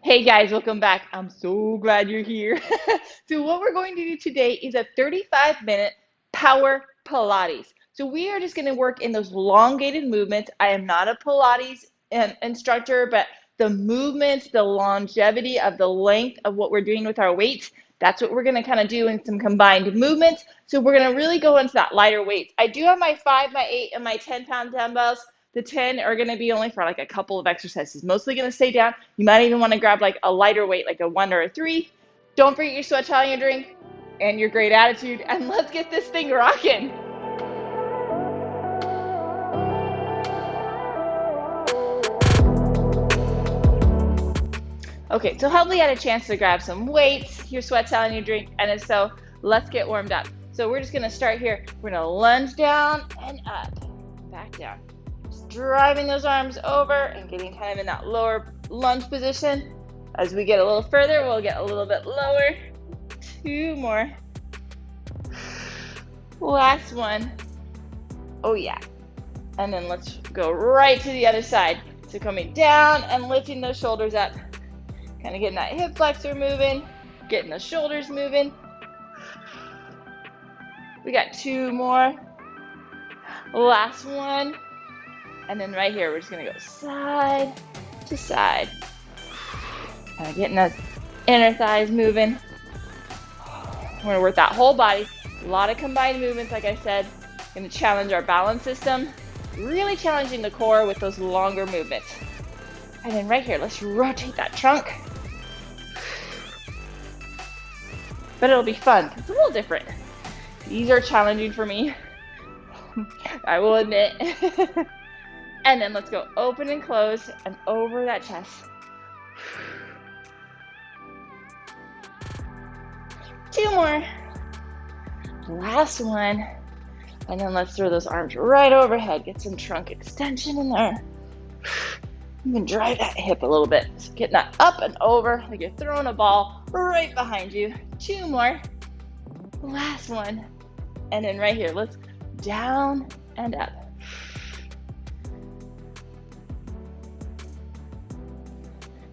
Hey guys, welcome back. I'm so glad you're here. So what we're going to do today is a 35-minute power Pilates. So we are just going to work in those elongated movements. I am not a Pilates instructor, but the movements, the longevity of the length of what we're doing with our weights, that's what we're going to kind of do in some combined movements. So we're going to really go into that lighter weights. I do have my 5, my 8, and my 10-pound dumbbells. The 10 are going to be only for like a couple of exercises, mostly going to stay down. You might even want to grab like a lighter weight, like a 1 or a 3. Don't forget your sweat towel and your drink and your great attitude, and let's get this thing rocking. Okay, so hopefully you had a chance to grab some weights, your sweat towel and your drink, and if so, let's get warmed up. So we're just going to start here. We're going to lunge down and up, back down. Just driving those arms over and getting kind of in that lower lunge position. As we get a little further, we'll get a little bit lower. 2 more. Last one. Oh yeah. And then let's go right to the other side. So coming down and lifting those shoulders up. Kind of getting that hip flexor moving, getting the shoulders moving. We got 2 more. Last one. And then right here, we're just going to go side to side. Kind of getting those inner thighs moving. We're going to work that whole body. A lot of combined movements, like I said. Going to challenge our balance system. Really challenging the core with those longer movements. And then right here, let's rotate that trunk. But it'll be fun. It's a little different. These are challenging for me. I will admit. And then let's go open and close and over that chest. 2 more. Last one. And then let's throw those arms right overhead. Get some trunk extension in there. You can drive that hip a little bit. So getting that up and over like you're throwing a ball right behind you. 2 more. Last one. And then right here, let's down and up.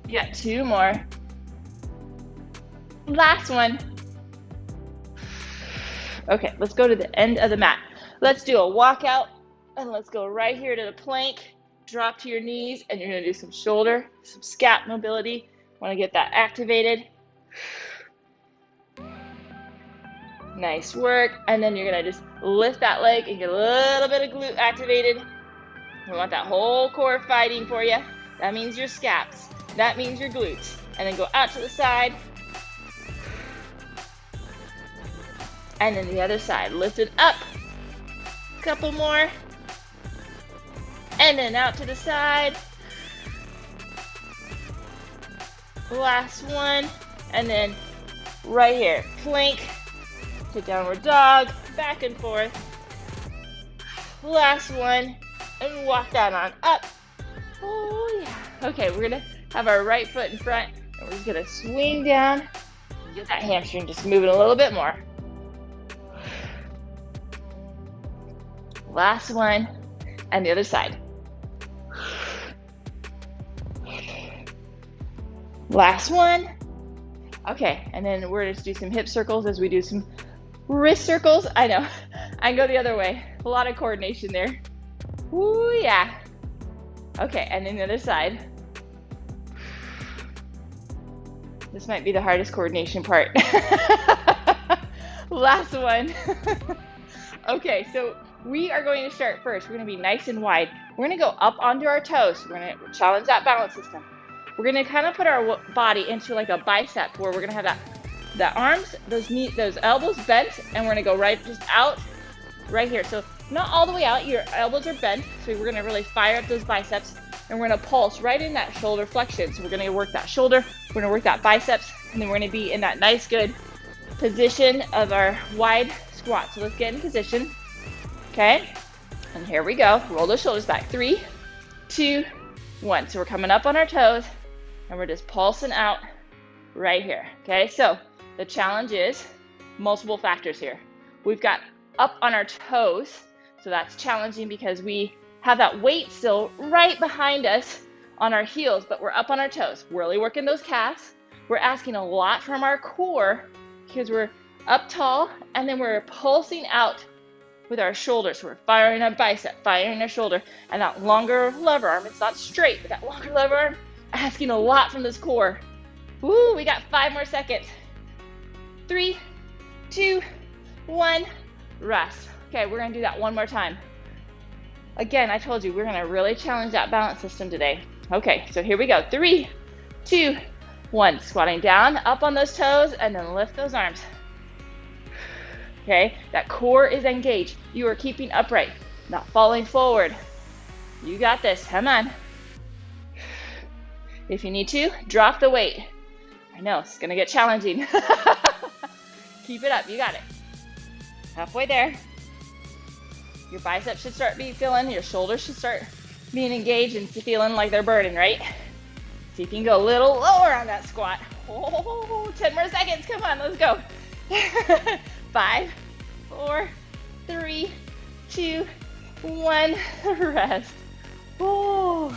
You got 2 more. Last one. Okay, let's go to the end of the mat. Let's do a walkout, and let's go right here to the plank. Drop to your knees, and you're going to do some shoulder, some scap mobility. Want to get that activated. Nice work. And then you're going to just lift that leg and get a little bit of glute activated. We want that whole core fighting for you. That means your scaps. That means your glutes. And then go out to the side. And then the other side. Lift it up. Couple more. And then out to the side. Last one. And then right here. Plank to downward dog. Back and forth. Last one. And walk that on up. Oh yeah. Okay, we're going to have our right foot in front. And we're just going to swing down. Get that hamstring just moving a little bit more. Last one. And the other side. Last one. Okay, and then we're just do some hip circles as we do some wrist circles. I know, I go the other way. A lot of coordination there. Ooh, yeah. Okay, and then the other side. This might be the hardest coordination part. Last one. Okay, so we are going to start first. We're going to be nice and wide. We're going to go up onto our toes. We're going to challenge that balance system. We're going to kind of put our body into like a bicep where we're going to have the arms, those elbows bent, and we're going to go right just out right here. So not all the way out. Your elbows are bent. So we're going to really fire up those biceps, and we're going to pulse right in that shoulder flexion. So we're going to work that shoulder. We're going to work that biceps, and then we're going to be in that nice, good position of our wide squat. So let's get in position. Okay, and here we go. Roll those shoulders back. 3, 2, 1. So we're coming up on our toes, and we're just pulsing out right here. Okay, so the challenge is multiple factors here. We've got up on our toes, so that's challenging because we have that weight still right behind us on our heels, but we're up on our toes. We're really working those calves. We're asking a lot from our core because we're up tall, and then we're pulsing out with our shoulders. So we're firing our bicep, firing our shoulder, and that longer lever arm. It's not straight, but that longer lever arm, asking a lot from this core. Woo, we got 5 more seconds. 3, 2, 1, rest. Okay, we're gonna do that one more time. Again, I told you, we're gonna really challenge that balance system today. Okay, so here we go. 3, 2, 1. Squatting down, up on those toes, and then lift those arms. Okay, that core is engaged. You are keeping upright, not falling forward. You got this, come on. If you need to, drop the weight. I know, it's gonna get challenging. Keep it up, you got it. Halfway there. Your biceps should start feeling, your shoulders should start being engaged and feeling like they're burning, right? See if you can go a little lower on that squat. Oh, 10 more seconds, come on, let's go. 5, 4, 3, 2, 1, rest. Oh,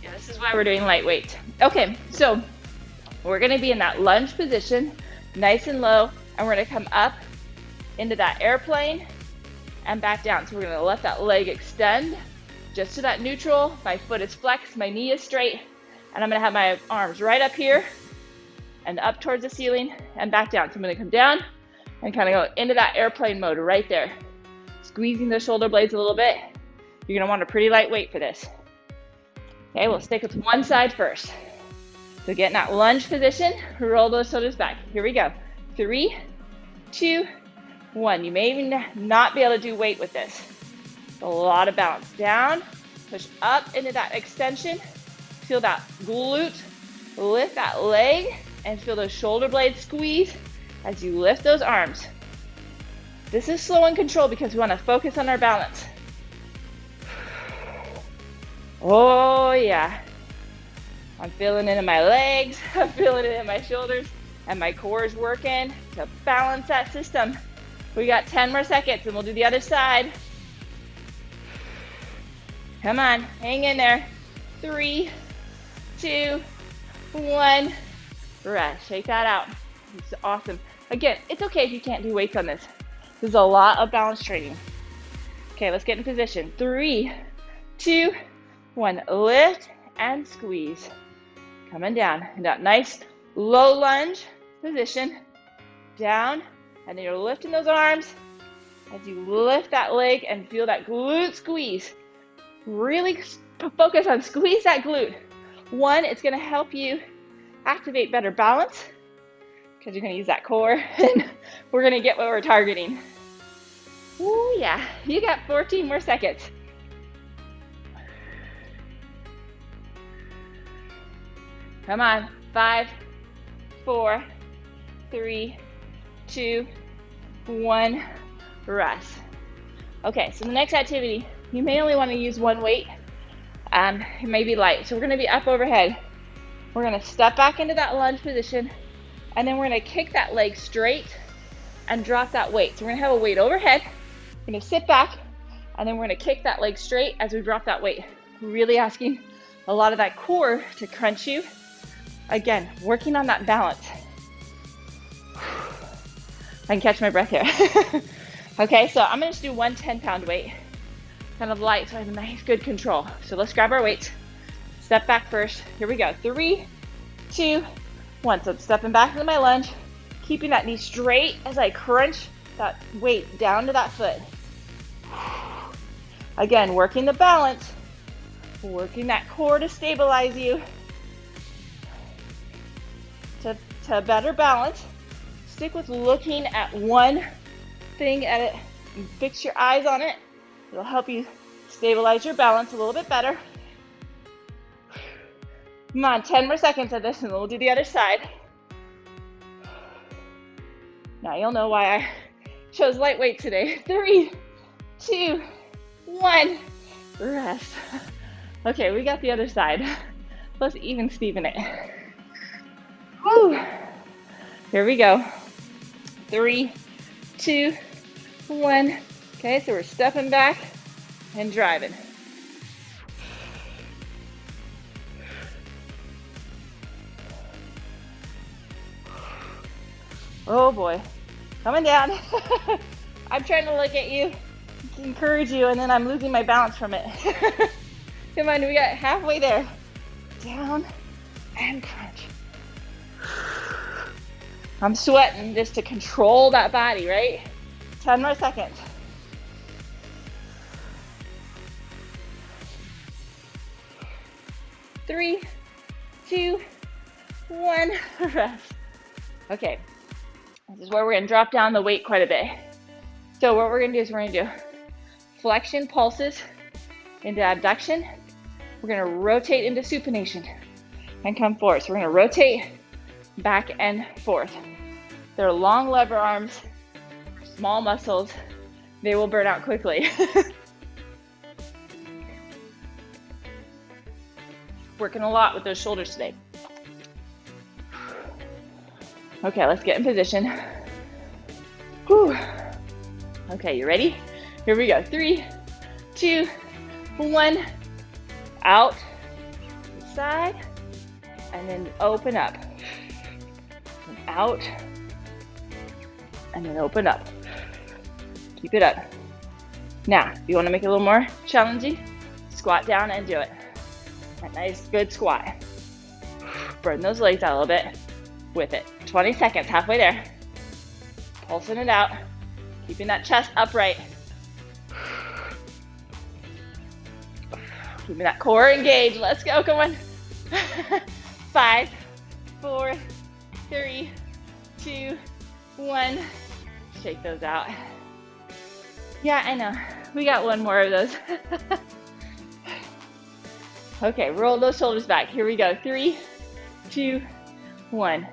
yeah, this is why we're doing lightweight. Okay, so we're gonna be in that lunge position, nice and low, and we're gonna come up into that airplane and back down. So we're gonna let that leg extend just to that neutral. My foot is flexed, my knee is straight, and I'm gonna have my arms right up here and up towards the ceiling and back down. So I'm gonna come down and kind of go into that airplane mode right there. Squeezing the shoulder blades a little bit. You're gonna want a pretty light weight for this. Okay, we'll stick with one side first. So get in that lunge position, roll those shoulders back. Here we go. 3, 2, 1. You may even not be able to do weight with this. A lot of balance. Down, push up into that extension. Feel that glute, lift that leg, and feel those shoulder blades squeeze as you lift those arms. This is slow and controlled because we want to focus on our balance. Oh yeah. I'm feeling it in my legs, I'm feeling it in my shoulders, and my core is working to balance that system. We got 10 more seconds and we'll do the other side. Come on, hang in there. 3, 2, 1, rest. Shake that out. It's awesome. Again, it's okay if you can't do weights on this. There's a lot of balance training. Okay, let's get in position. 3, 2, 1. Lift and squeeze. Coming down in that nice low lunge position. Down, and then you're lifting those arms as you lift that leg and feel that glute squeeze. Really focus on squeeze that glute. One, it's gonna help you activate better balance because you're gonna use that core and we're gonna get what we're targeting. Ooh, yeah, you got 14 more seconds. Come on, 5, 4, 3, 2, 1, rest. Okay, so the next activity, you may only want to use one weight. It may be light. So we're going to be up overhead. We're going to step back into that lunge position, and then we're going to kick that leg straight and drop that weight. So we're going to have a weight overhead. We're going to sit back, and then we're going to kick that leg straight as we drop that weight. Really asking a lot of that core to crunch you. Again, working on that balance. I can catch my breath here. Okay, so I'm gonna just do one 10-pound weight, kind of light, so I have a nice, good control. So let's grab our weights. Step back first. Here we go. 3, 2, 1. So I'm stepping back into my lunge, keeping that knee straight as I crunch that weight down to that foot. Again, working the balance, working that core to stabilize you. To better balance, stick with looking at one thing at it and fix your eyes on it. It'll help you stabilize your balance a little bit better. Come on, 10 more seconds of this and we'll do the other side. Now you'll know why I chose lightweight today. 3, 2, 1, rest. Okay, we got the other side. Let's even Steven it. Woo. Here we go. 3, 2, 1. Okay, so we're stepping back and driving. Oh boy, coming down. I'm trying to look at you, encourage you, and then I'm losing my balance from it. Come on, we got halfway there. Down and crunch. I'm sweating just to control that body, right? 10 more seconds. Three, two, one, rest. Okay, this is where we're gonna drop down the weight quite a bit. So what we're gonna do is we're gonna do flexion pulses into abduction. We're gonna rotate into supination and come forward. So we're gonna rotate back and forth. They're long lever arms, small muscles. They will burn out quickly. Working a lot with those shoulders today. Okay, let's get in position. Whew. Okay, you ready? Here we go. 3, 2, 1. Out, side, and then open up. And out, and then open up. Keep it up. Now, if you want to make it a little more challenging, squat down and do it. A nice, good squat. Burn those legs out a little bit with it. 20 seconds, halfway there. Pulsing it out, keeping that chest upright. Keeping that core engaged. Let's go, come on. 5, 4, 3, 2, 1. Shake those out. Yeah, I know. We got one more of those. Okay, roll those shoulders back. Here we go. 3, 2, 1.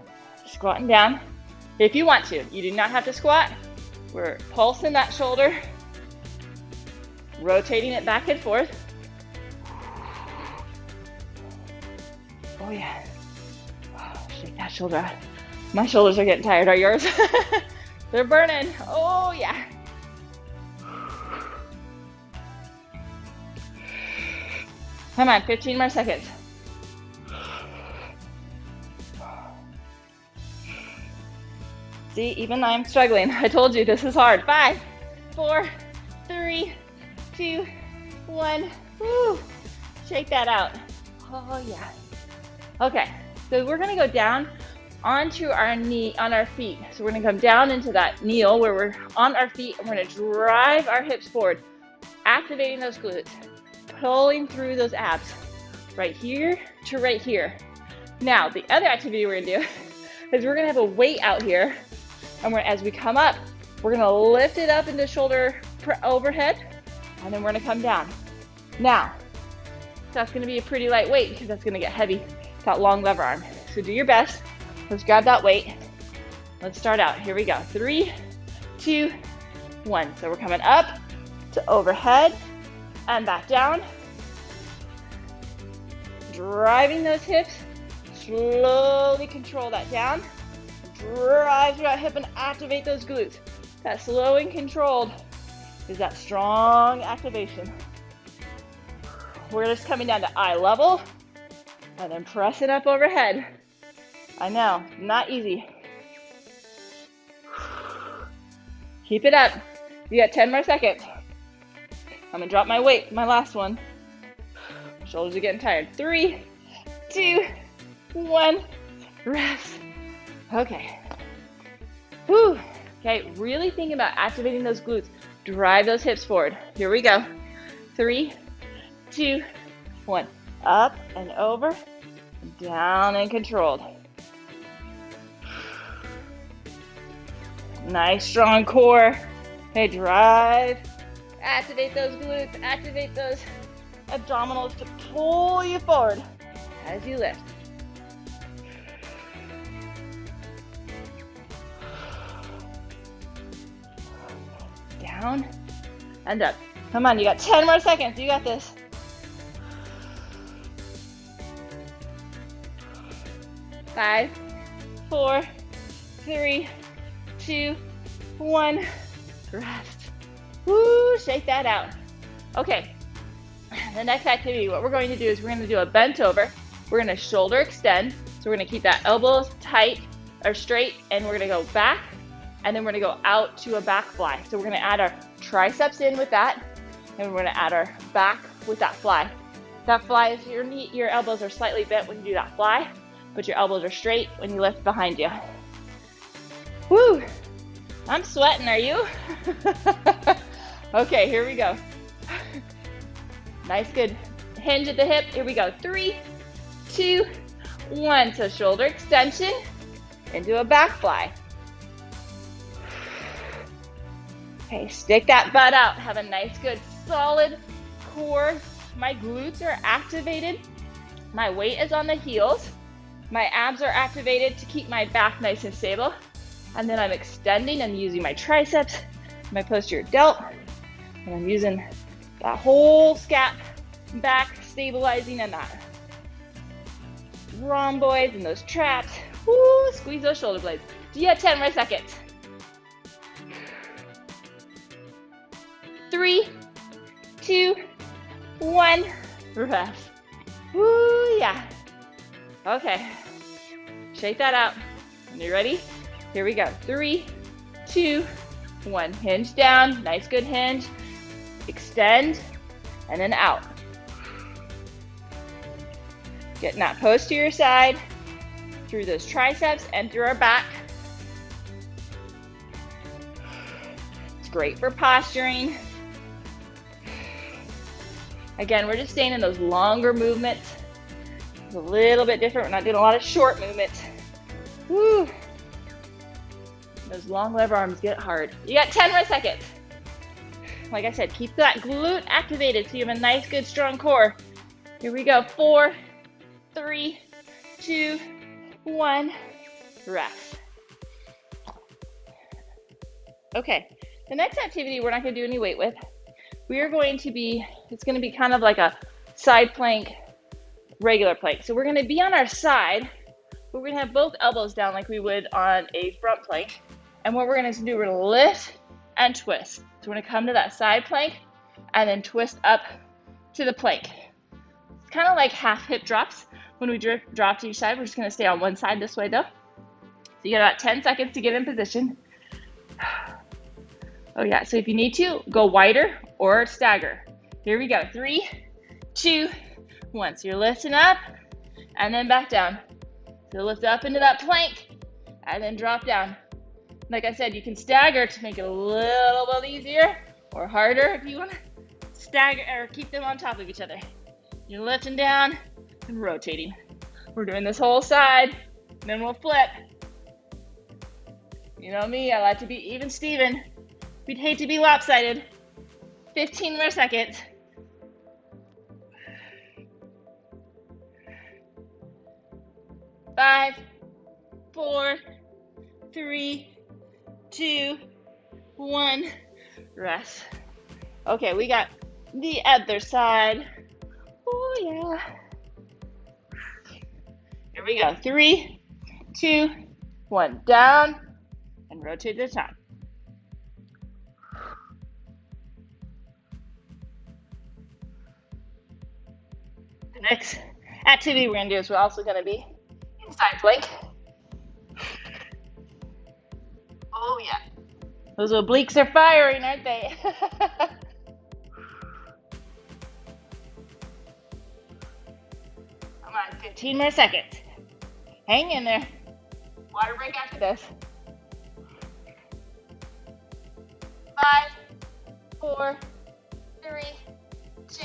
Squatting down. If you want to, you do not have to squat. We're pulsing that shoulder, rotating it back and forth. Oh yeah. Oh, shake that shoulder out. My shoulders are getting tired. Are yours? They're burning. Oh yeah. Come on, 15 more seconds. See, even I'm struggling. I told you this is hard. 5, 4, 3, 2, 1. Woo. Shake that out. Oh yeah. Okay, so we're gonna go down onto our knee, on our feet. So we're gonna come down into that kneel where we're on our feet, and we're gonna drive our hips forward, activating those glutes, pulling through those abs, right here to right here. Now, the other activity we're gonna do is we're gonna have a weight out here, and as we come up, we're gonna lift it up into shoulder overhead, and then we're gonna come down. Now, that's gonna be a pretty light weight because that's gonna get heavy, that long lever arm. So do your best. Let's grab that weight. Let's start out. Here we go. 3, 2, 1. So we're coming up to overhead and back down. Driving those hips. Slowly control that down. Drive through that hip and activate those glutes. That slow and controlled is that strong activation. We're just coming down to eye level and then pressing up overhead. I know, not easy. Keep it up. You got 10 more seconds. I'm gonna drop my weight, my last one. Shoulders are getting tired. 3, 2, 1, rest. Okay. Whew. Okay, really think about activating those glutes. Drive those hips forward. Here we go. 3, 2, 1. Up and over, down and controlled. Nice strong core. Okay, drive. Activate those glutes, activate those abdominals to pull you forward as you lift. Down and up. Come on, you got 10 more seconds. You got this. 5, 4, 3, 2, 1. Rest. Woo, shake that out. Okay, the next activity, what we're going to do is we're going to do a bent over. We're going to shoulder extend. So we're going to keep that elbows tight or straight, and we're gonna go back, and then we're gonna go out to a back fly. So we're gonna add our triceps in with that, and we're gonna add our back with that fly. That fly is your elbows are slightly bent when you do that fly, but your elbows are straight when you lift behind you. Woo! I'm sweating, are you? Okay, here we go. Nice, good hinge at the hip. Here we go. 3, 2, 1. So shoulder extension into a back fly. Okay, stick that butt out. Have a nice, good, solid core. My glutes are activated. My weight is on the heels. My abs are activated to keep my back nice and stable. And then I'm extending and using my triceps, my posterior delt. And I'm using that whole scap back, stabilizing and that rhomboids and those traps. Woo, squeeze those shoulder blades. Do you have 10 more seconds? 3, 2, 1, rest. Woo, yeah. Okay, shake that out. And you ready? Here we go. 3, 2, 1. Hinge down, nice good hinge. Extend, and then out. Getting that posterior side through those triceps and through our back. It's great for posturing. Again, we're just staying in those longer movements. It's a little bit different. We're not doing a lot of short movements. Woo! Those long lever arms get hard. You got 10 more seconds. Like I said, keep that glute activated so you have a nice, good, strong core. Here we go. 4, 3, 2, 1. Rest. Okay, the next activity we're not going to do any weight with. We are going to be, it's going to be kind of like a side plank, regular plank. So we're going to be on our side, but we're going to have both elbows down like we would on a front plank. And what we're going to do, we're going to lift and twist. So we're going to come to that side plank and then twist up to the plank. It's kind of like half hip drops. When we drop to each side, we're just going to stay on one side this way though. So you got about 10 seconds to get in position. Oh yeah, so if you need to, go wider or stagger. Here we go. 3, 2, 1. So you're lifting up and then back down. So lift up into that plank and then drop down. Like I said, you can stagger to make it a little bit easier or harder if you want to stagger or keep them on top of each other. You're lifting down and rotating. We're doing this whole side, and then we'll flip. You know me, I like to be even Steven. We'd hate to be lopsided. 15 more seconds. 5, 4, 3, 2, 1. Rest. Okay, we got the other side. Oh yeah. Here we go. 3, 2, 1. Down and rotate to the top. The next activity we're going to do is we're also going to be in side plank. Oh yeah. Those obliques are firing, aren't they? Come on, 15 more seconds. Hang in there. Water break after this. 5, 4, 3, 2,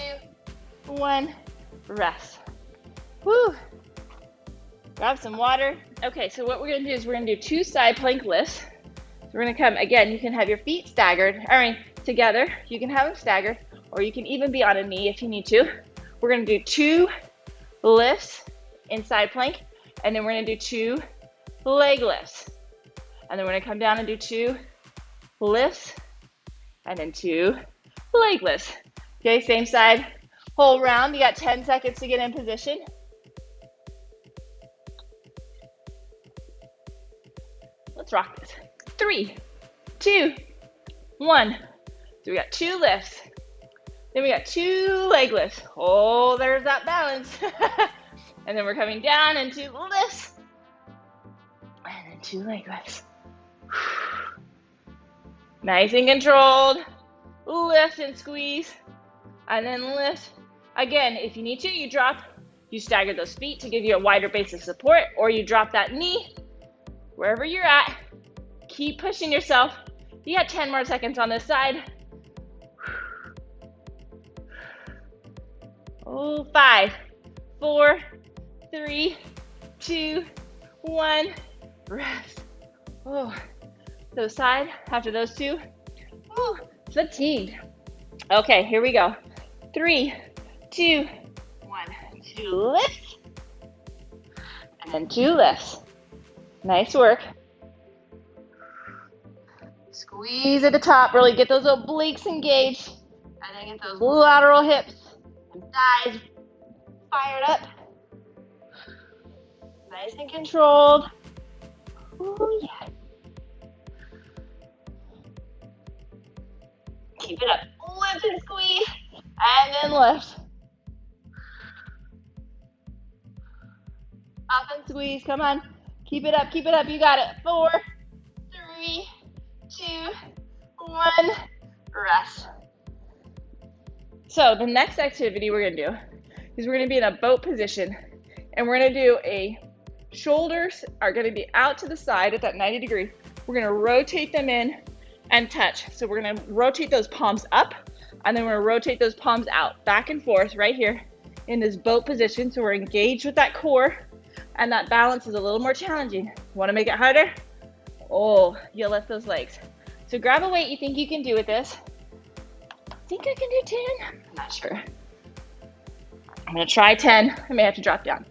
1. Rest. Woo. Grab some water. Okay, so what we're going to do is we're going to do 2 side plank lifts. So we're going to come, again, you can have your feet staggered, together. You can have them staggered, or you can even be on a knee if you need to. We're going to do 2 lifts in side plank, and then we're going to do 2 leg lifts. And then we're going to come down and do 2 lifts, and then 2 leg lifts. Okay, same side, whole round. You got 10 seconds to get in position. Let's rock this. 3, 2, 1. So we got 2 lifts. Then we got 2 leg lifts. Oh, there's that balance. And then we're coming down into lifts. And then 2 leg lifts. Nice and controlled. Lift and squeeze, and then lift. Again, if you need to, you drop, you stagger those feet to give you a wider base of support, or you drop that knee wherever you're at. Keep pushing yourself. You got 10 more seconds on this side. Oh, 5, 4, 3, 2, 1. Rest. Oh, those side after those two. Oh, fatigued. Okay, here we go. 3, 2, 1. 2 lifts. And then 2 lifts. Nice work. Squeeze at the top. Really get those obliques engaged. And then get those lateral hips and thighs fired up. Nice and controlled. Oh, yeah. Keep it up. Lift and squeeze. And then lift. Up and squeeze. Come on. Keep it up. Keep it up. You got it. 4, 3, 2, 1. Rest. So the next activity we're going to do is we're going to be in a boat position. And we're going to do shoulders are going to be out to the side at that 90 degree. We're going to rotate them in and touch. So we're going to rotate those palms up, and then we're going to rotate those palms out, back and forth right here in this boat position. So we're engaged with that core, and that balance is a little more challenging. Want to make it harder? Oh, you lift those legs. So grab a weight you think you can do with this. I think I can do 10. I'm not sure. I'm going to try 10. I may have to drop down.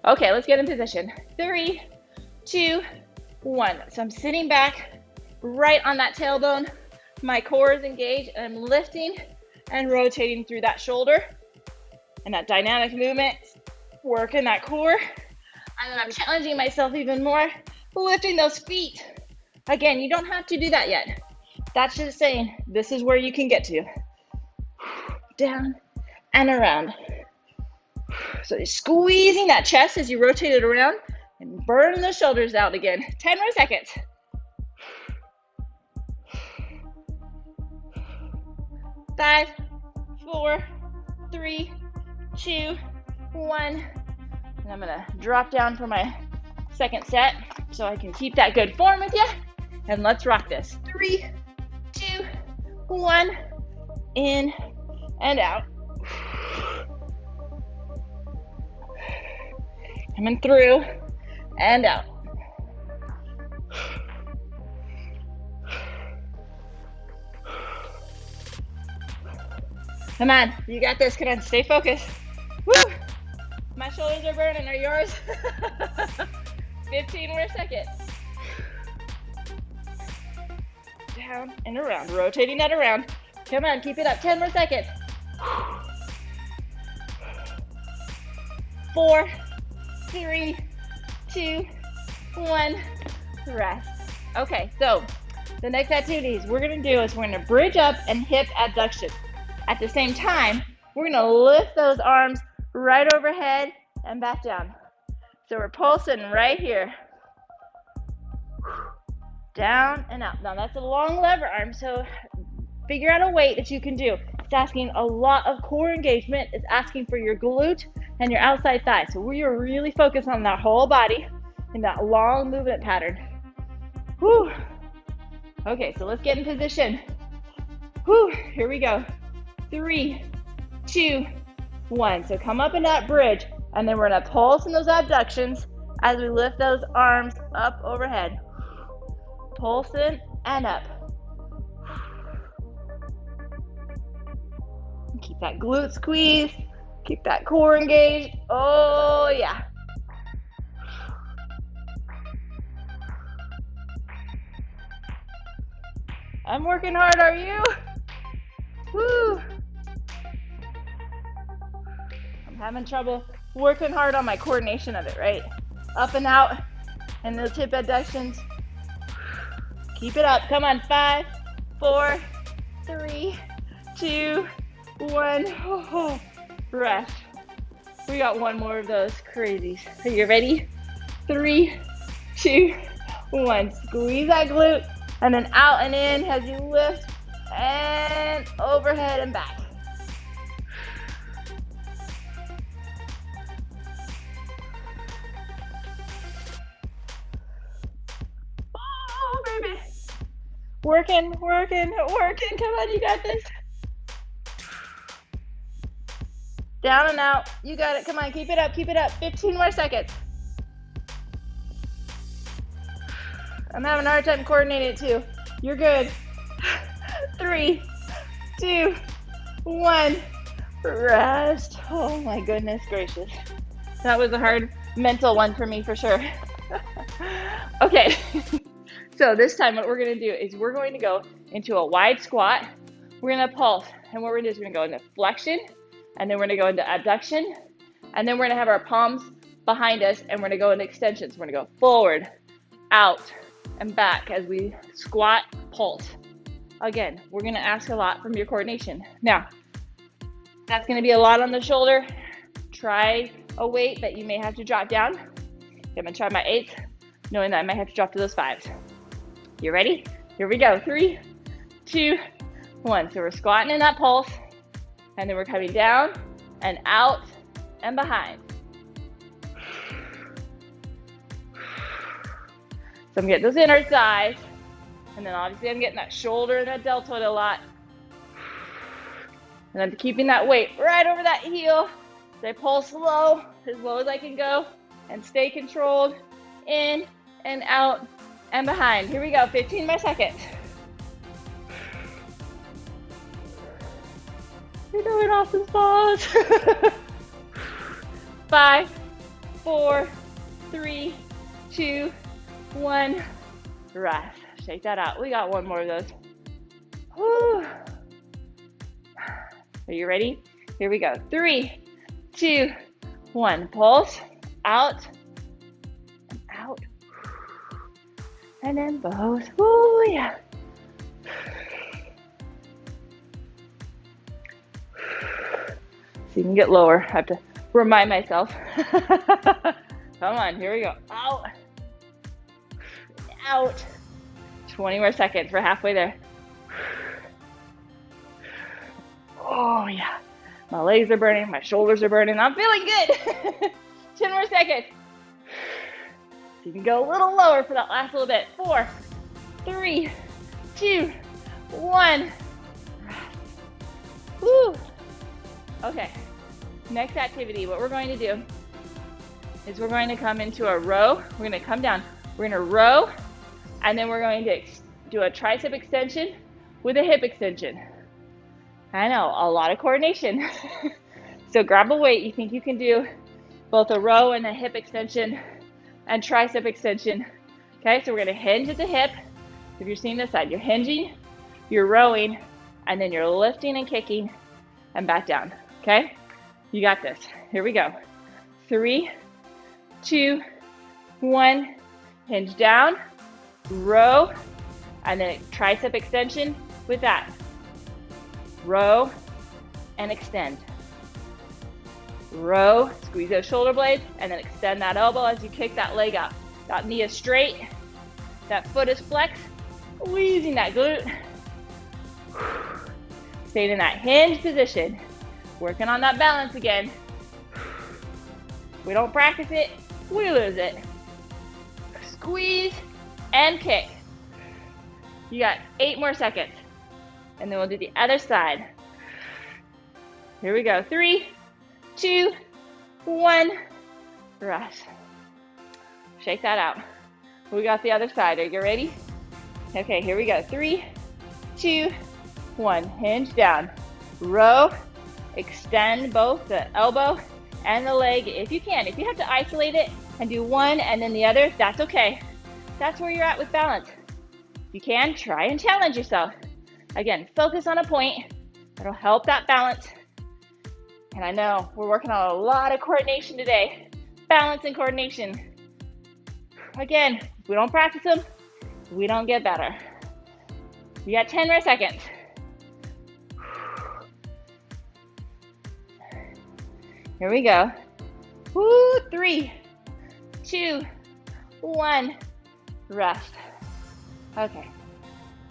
Okay, let's get in position. 3, 2, 1. So I'm sitting back right on that tailbone. My core is engaged, and I'm lifting and rotating through that shoulder. And that dynamic movement, working that core. And then I'm challenging myself even more, lifting those feet. Again, you don't have to do that yet. That's just saying this is where you can get to. Down and around. So you're squeezing that chest as you rotate it around and burn the shoulders out again. 10 more seconds. 5, 4, 3, 2, 1. And I'm gonna drop down for my second set so I can keep that good form with you. And let's rock this. 3, 2, 1. In and out. Coming through and out. Come on, you got this. Come on, stay focused. Woo! My shoulders are burning. Are yours? 15 more seconds. Down and around, rotating that around. Come on, keep it up. 10 more seconds. 4, 3, 2, 1. Rest. Okay, so the next activities we're going to do is we're going to bridge up and hip abduction. At the same time, we're going to lift those arms right overhead and back down. So we're pulsing right here. Down and out. Now that's a long lever arm, so figure out a weight that you can do. It's asking a lot of core engagement. It's asking for your glute and your outside thigh. So we are really focused on that whole body in that long movement pattern. Whew. Okay, so let's get in position. Whew. Here we go. 3, 2, 1. So come up in that bridge, and then we're going to pulse in those abductions as we lift those arms up overhead. Pulse in and up. Keep that glute squeezed. Keep that core engaged. Oh, yeah. I'm working hard, are you? Woo! I'm having trouble working hard on my coordination of it, right? Up and out, and those hip abductions. Keep it up. Come on. 5, 4, 3, 2, 1. Oh, rest. We got one more of those crazies. Are you ready? 3, 2, One, squeeze that glute, and then out and in as you lift, and overhead and back. Oh, baby. Working, working, working. Come on, you got this. Down and out. You got it. Come on, keep it up, keep it up. 15 more seconds. I'm having a hard time coordinating it too. You're good. 3, 2, 1. Rest. Oh my goodness gracious. That was a hard mental one for me for sure. Okay. So this time what we're going to do is we're going to go into a wide squat. We're going to pulse. And what we're going to do is we're going to go into flexion. And then we're going to go into abduction. And then we're going to have our palms behind us. And we're going to go into extensions. We're going to go forward, out, and back as we squat, pulse. Again, we're going to ask a lot from your coordination. Now, that's going to be a lot on the shoulder. Try a weight that you may have to drop down. I'm going to try my 8s, knowing that I might have to drop to those 5s. You ready? Here we go. 3, 2, 1. So we're squatting in that pulse, and then we're coming down and out and behind. So I'm getting those inner thighs, and then obviously I'm getting that shoulder and that deltoid a lot. And I'm keeping that weight right over that heel. So I pull slow, as low as I can go, and stay controlled in and out and behind. Here we go, 15 more seconds. You're doing awesome, Spas. 5, 4, 3, 2, 1. Rest. Shake that out. We got one more of those. Whew. Are you ready? Here we go. 3, 2, 1. Pulse. Out. And out. And then both. Oh, yeah. So you can get lower. I have to remind myself. Come on. Here we go. Out. Out. 20 more seconds. We're halfway there. Oh, yeah. My legs are burning. My shoulders are burning. I'm feeling good. 10 more seconds. So you can go a little lower for that last little bit. 4, 3, 2, 1. Woo. Okay. Next activity, what we're going to do is we're going to come into a row. We're going to come down. We're going to row, and then we're going to do a tricep extension with a hip extension. I know, a lot of coordination. So grab a weight. You think you can do both a row and a hip extension and tricep extension. Okay, so we're going to hinge at the hip. If you're seeing this side, you're hinging, you're rowing, and then you're lifting and kicking and back down. Okay, you got this. Here we go. 3, 2, 1. Hinge down, row, and then tricep extension with that. Row and extend. Row, squeeze those shoulder blades, and then extend that elbow as you kick that leg up. That knee is straight, that foot is flexed, squeezing that glute. Staying in that hinge position. Working on that balance again. If we don't practice it, we lose it. Squeeze and kick. You got 8 more seconds. And then we'll do the other side. Here we go. 3, 2, 1. Rest. Shake that out. We got the other side. Are you ready? Okay, here we go. 3, 2, 1. Hinge down. Row. Extend both the elbow and the leg if you can. If you have to isolate it and do one and then the other, that's okay. That's where you're at with balance. If you can, try and challenge yourself. Again, focus on a point. That'll help that balance. And I know we're working on a lot of coordination today. Balance and coordination. Again, if we don't practice them, we don't get better. You got 10 more seconds. Here we go. Woo, 3, 2, 1. rest. Okay,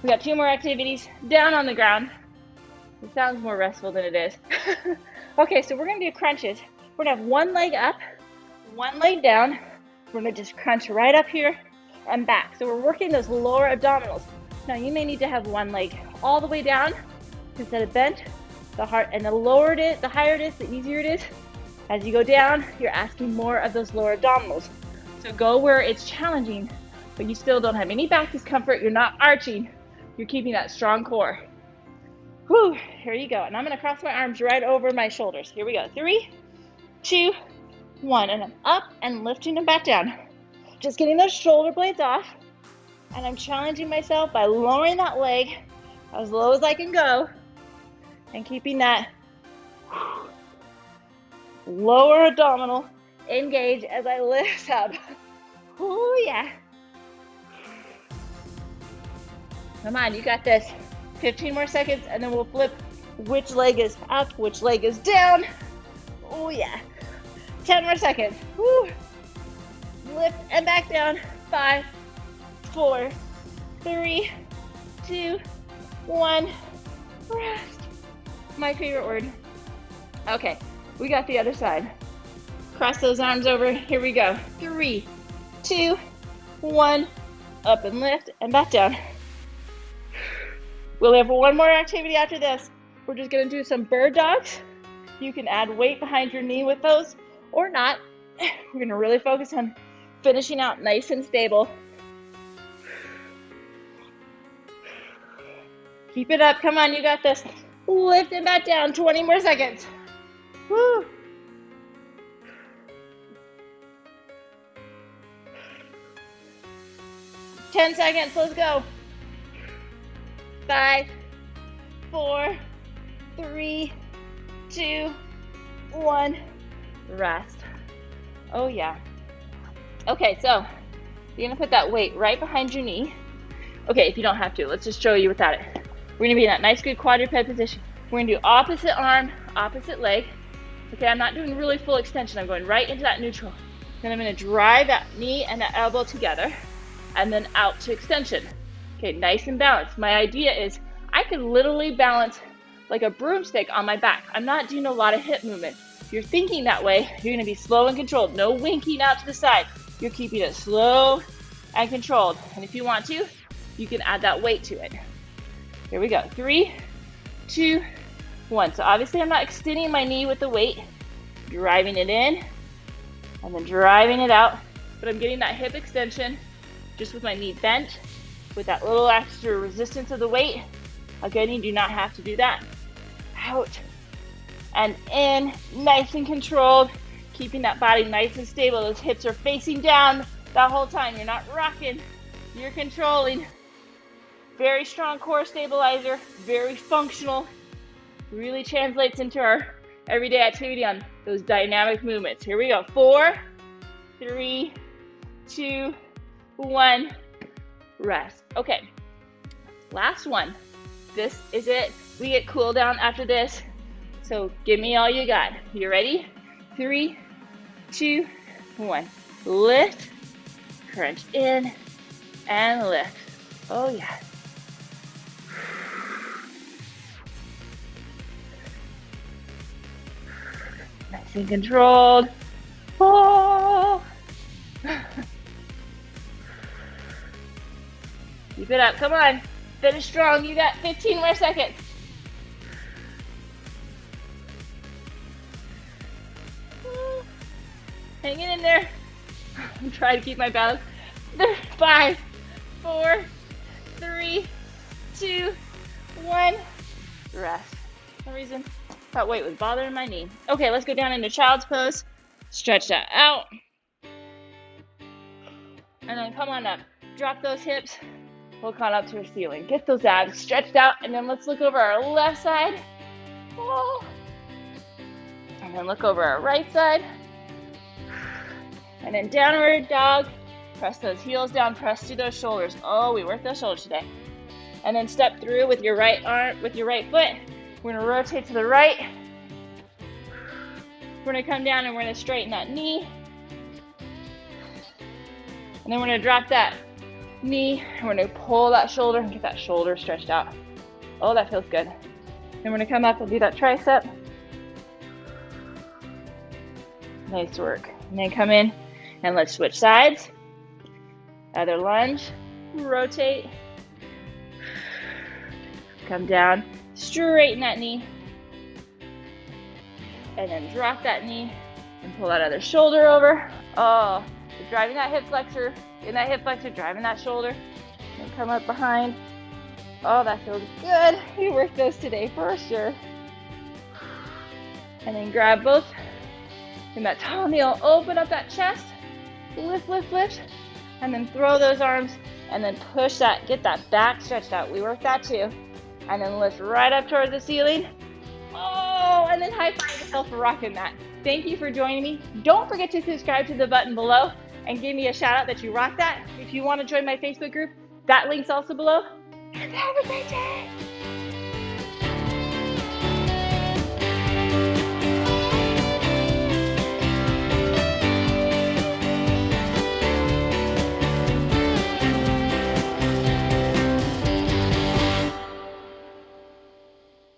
we got 2 more activities down on the ground. It sounds more restful than it is. Okay, so we're gonna do crunches. We're gonna have one leg up, one leg down. We're gonna just crunch right up here and back. So we're working those lower abdominals. Now you may need to have one leg all the way down instead of bent. The lower it is, the higher it is, the easier it is. As you go down, you're asking more of those lower abdominals. So go where it's challenging, but you still don't have any back discomfort. You're not arching. You're keeping that strong core. Whew, here you go. And I'm gonna cross my arms right over my shoulders. Here we go. 3, 2, 1. And I'm up and lifting them back down. Just getting those shoulder blades off. And I'm challenging myself by lowering that leg as low as I can go and keeping that lower abdominal engaged as I lift up. Oh yeah. Come on, you got this. 15 more seconds and then we'll flip which leg is up, which leg is down. Oh yeah. 10 more seconds. Woo. Lift and back down. 5, 4, 3, 2, 1. Rest. My favorite word. Okay, we got the other side. Cross those arms over. Here we go. 3, 2, 1. Up and lift and back down. We'll have one more activity after this. We're just gonna do some bird dogs. You can add weight behind your knee with those or not. We're gonna really focus on finishing out nice and stable. Keep it up, come on, you got this. Lift it back down, 20 more seconds. Woo. Ten seconds, let's go. 5, 4, 3, 2, 1. Rest. Oh yeah. Okay, so you're gonna put that weight right behind your knee. Okay, if you don't have to, let's just show you without it. We're gonna be in that nice good quadruped position. We're gonna do opposite arm, opposite leg. Okay, I'm not doing really full extension. I'm going right into that neutral. Then I'm gonna drive that knee and that elbow together and then out to extension. Okay, nice and balanced. My idea is I could literally balance like a broomstick on my back. I'm not doing a lot of hip movement. If you're thinking that way, you're gonna be slow and controlled. No winking out to the side. You're keeping it slow and controlled. And if you want to, you can add that weight to it. Here we go. 3, 2, 1. So obviously I'm not extending my knee with the weight, driving it in and then driving it out, but I'm getting that hip extension just with my knee bent, with that little extra resistance of the weight. Again, you do not have to do that. Out and in, nice and controlled, keeping that body nice and stable. Those hips are facing down the whole time. You're not rocking, you're controlling. Very strong core stabilizer, very functional. Really translates into our everyday activity on those dynamic movements. Here we go. 4, 3, 2, 1. Rest. Okay, last one. This is it. We get cool down after this. So give me all you got. You ready? 3, 2, 1. Lift, crunch in, and lift. Oh yeah. Nice and controlled. Oh. Keep it up, come on. Finish strong, you got 15 more seconds. Hanging in there. I'm trying to keep my balance. 5, 4, 3, 2, 1. Rest. For some reason, that weight was bothering my knee. Okay, let's go down into child's pose. Stretch that out. And then come on up. Drop those hips. Look on up to our ceiling. Get those abs stretched out, and then let's look over our left side. Oh. And then look over our right side. And then downward dog. Press those heels down, press through those shoulders. Oh, we worked those shoulders today. And then step through with your right arm, with your right foot. We're gonna rotate to the right. We're gonna come down and we're gonna straighten that knee. And then we're gonna drop that knee. And we're gonna pull that shoulder and get that shoulder stretched out. Oh, that feels good. Then we're gonna come up and do that tricep. Nice work. And then come in and let's switch sides. Other lunge, rotate. Come down, straighten that knee. And then drop that knee and pull that other shoulder over. Oh, you're driving that hip flexor, in that hip flexor, driving that shoulder. And come up behind. Oh, that feels good. We worked those today for sure. And then grab both in that tall kneel, open up that chest, lift, lift, lift, and then throw those arms and then push that, get that back stretched out. We worked that too. And then lift right up towards the ceiling. Oh, and then high five yourself for rocking that. Thank you for joining me. Don't forget to subscribe to the button below and give me a shout out that you rock that. If you want to join my Facebook group, that link's also below. And have a great day.